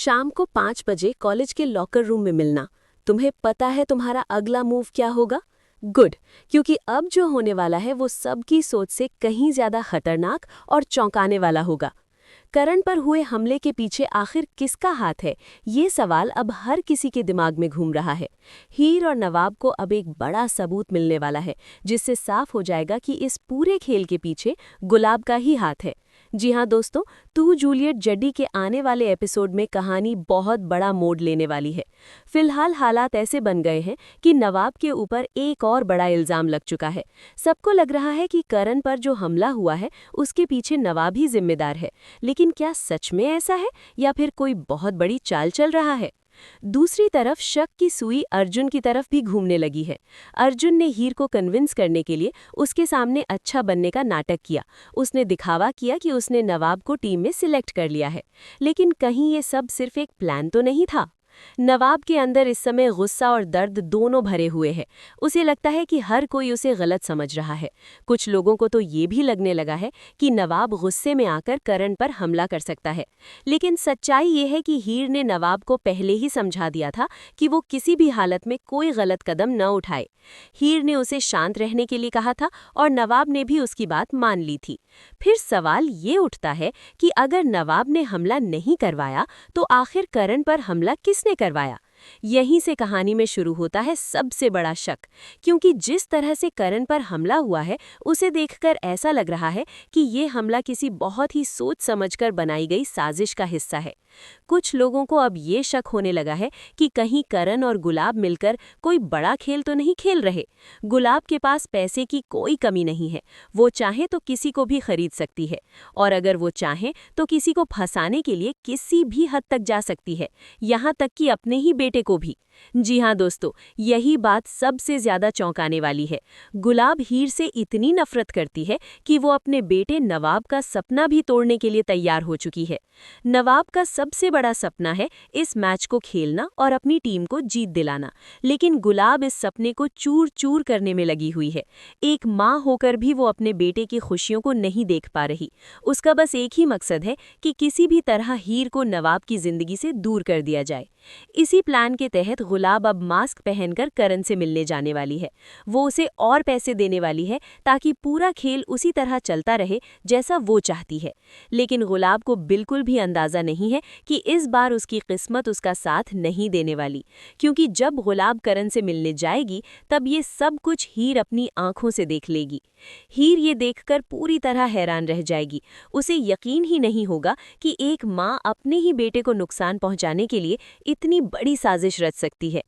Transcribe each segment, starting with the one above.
शाम को 5 बजे कॉलेज के लॉकर रूम में मिलना। तुम्हें पता है तुम्हारा अगला मूव क्या होगा? गुड, क्योंकि अब जो होने वाला है वो सबकी सोच से कहीं ज्यादा खतरनाक और चौंकाने वाला होगा। करण पर हुए हमले के पीछे आखिर किसका हाथ है, ये सवाल अब हर किसी के दिमाग में घूम रहा है। हीर और नवाब को अब एक बड़ा सबूत मिलने वाला है, जिससे साफ हो जाएगा कि इस पूरे खेल के पीछे गुलाब का ही हाथ है। जी हाँ दोस्तों, तू जूलियट जड्डी के आने वाले एपिसोड में कहानी बहुत बड़ा मोड़ लेने वाली है। फिलहाल हालात ऐसे बन गए हैं कि नवाब के ऊपर एक और बड़ा इल्जाम लग चुका है। सबको लग रहा है कि करण पर जो हमला हुआ है उसके पीछे नवाब ही जिम्मेदार है। लेकिन क्या सच में ऐसा है या फिर कोई बहुत बड़ी चाल चल रहा है? दूसरी तरफ शक की सुई अर्जुन की तरफ भी घूमने लगी है। अर्जुन ने हीर को कन्विंस करने के लिए उसके सामने अच्छा बनने का नाटक किया। उसने दिखावा किया कि उसने नवाब को टीम में सिलेक्ट कर लिया है। लेकिन कहीं ये सब सिर्फ एक प्लान तो नहीं था। नवाब के अंदर इस समय गुस्सा और दर्द दोनों भरे हुए हैं। उसे लगता है कि हर कोई उसे गलत समझ रहा है। कुछ लोगों को तो ये भी लगने लगा है कि नवाब गुस्से में आकर करण पर हमला कर सकता है। लेकिन सच्चाई ये है कि हीर ने नवाब को पहले ही समझा दिया था कि वो किसी भी हालत में कोई गलत कदम न उठाए। हीर ने उसे शांत रहने के लिए कहा था और नवाब ने भी उसकी बात मान ली थी। फिर सवाल ये उठता है कि अगर नवाब ने हमला नहीं करवाया तो आखिर करण पर हमला किसने करवाया? यहीं से कहानी में शुरू होता है सबसे बड़ा शक, क्योंकि जिस तरह से करण पर हमला हुआ है उसे देखकर ऐसा लग रहा है कि ये हमला किसी बहुत ही सोच समझकर बनाई गई साजिश का हिस्सा है। कुछ लोगों को अब ये शक होने लगा है कि कहीं करण और गुलाब मिलकर कोई बड़ा खेल तो नहीं खेल रहे। गुलाब के पास पैसे की कोई कमी नहीं है, वो चाहे तो किसी को भी खरीद सकती है, और अगर वो चाहे तो किसी को फंसाने के लिए किसी भी हद तक जा सकती है, यहाँ तक कि अपने ही बेटे को भी। जी हाँ दोस्तों, यही बात सबसे ज्यादा चौंकाने वाली है। गुलाब हीर से इतनी नफरत करती है कि वो अपने बेटे नवाब का सपना भी तोड़ने के लिए तैयार हो चुकी है। नवाब का सबसे बड़ा सपना है इस मैच को खेलना और अपनी टीम को जीत दिलाना, लेकिन गुलाब इस सपने को चूर चूर करने में लगी हुई है। एक माँ होकर भी वो अपने बेटे की खुशियों को नहीं देख पा रही। उसका बस एक ही मकसद है कि किसी भी तरह हीर को नवाब की जिंदगी से दूर कर दिया जाए। इसी प्लान के तहत गुलाब अब मास्क पहनकर करण से मिलने जाने वाली है। वो उसे और पैसे देने वाली है ताकि पूरा खेल उसी तरह चलता रहे जैसा वो चाहती है। लेकिन गुलाब को बिल्कुल भी अंदाजा नहीं है कि इस बार उसकी किस्मत उसका साथ नहीं देने वाली, क्योंकि जब गुलाब करण से मिलने जाएगी तब ये सब कुछ हीर अपनी आंखों से देख लेगी। हीर ये देखकर पूरी तरह हैरान रह जाएगी। उसे यकीन ही नहीं होगा कि एक माँ अपने ही बेटे को नुकसान पहुंचाने के लिए इतनी बड़ी साजिश रच सकती है।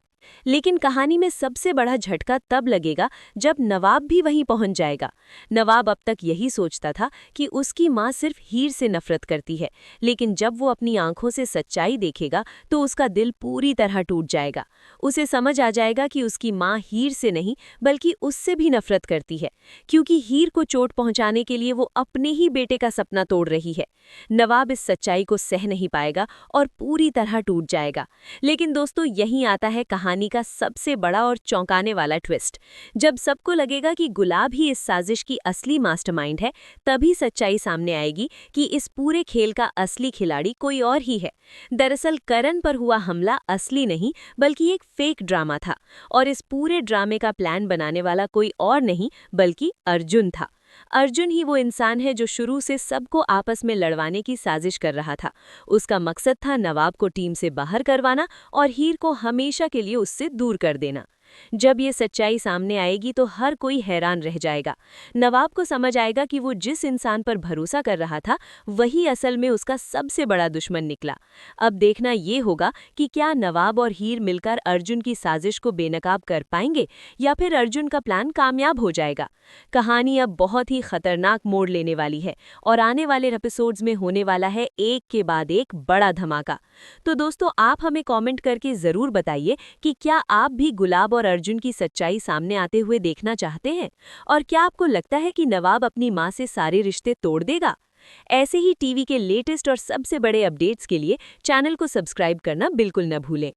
लेकिन कहानी में सबसे बड़ा झटका तब लगेगा जब नवाब भी वहीं पहुंच जाएगा। नवाब अब तक यही सोचता था कि उसकी माँ सिर्फ हीर से नफरत करती है, लेकिन जब वो अपनी आंखों से सच्चाई देखेगा तो उसका दिल पूरी तरह टूट जाएगा। उसे समझ आ जाएगा कि उसकी माँ हीर से नहीं बल्कि उससे भी नफरत करती है, क्योंकि हीर को चोट पहुंचाने के लिए वो अपने ही बेटे का सपना तोड़ रही है। नवाब इस सच्चाई को सह नहीं पाएगा और पूरी तरह टूट जाएगा। लेकिन दोस्तों, यहीं आता है कहानी का सबसे बड़ा और चौंकाने वाला ट्विस्ट। जब सबको लगेगा कि गुलाब ही इस साजिश की असली मास्टरमाइंड है, तभी सच्चाई सामने आएगी कि इस पूरे खेल का असली खिलाड़ी कोई और ही है। दरअसल करण पर हुआ हमला असली नहीं बल्कि एक फेक ड्रामा था, और इस पूरे ड्रामे का प्लान बनाने वाला कोई और नहीं बल्कि अर्जुन था। अर्जुन ही वो इंसान है जो शुरू से सबको आपस में लड़वाने की साजिश कर रहा था। उसका मकसद था नवाब को टीम से बाहर करवाना और हीर को हमेशा के लिए उससे दूर कर देना। जब ये सच्चाई सामने आएगी तो हर कोई हैरान रह जाएगा। नवाब को समझ आएगा कि वो जिस इंसान पर भरोसा कर रहा था वही असल में उसका सबसे बड़ा दुश्मन निकला। अब देखना ये होगा कि क्या नवाब और हीर मिलकर अर्जुन की साजिश को बेनकाब कर पाएंगे या फिर अर्जुन का प्लान कामयाब हो जाएगा। कहानी अब बहुत ही खतरनाक मोड़ लेने वाली है और आने वाले एपिसोड्स में होने वाला है एक के बाद एक बड़ा धमाका। तो दोस्तों, आप हमें कमेंट करके ज़रूर बताइए कि क्या आप भी गुलाब और अर्जुन की सच्चाई सामने आते हुए देखना चाहते हैं, और क्या आपको लगता है कि नवाब अपनी मां से सारे रिश्ते तोड़ देगा? ऐसे ही टीवी के लेटेस्ट और सबसे बड़े अपडेट्स के लिए चैनल को सब्सक्राइब करना बिल्कुल न भूलें।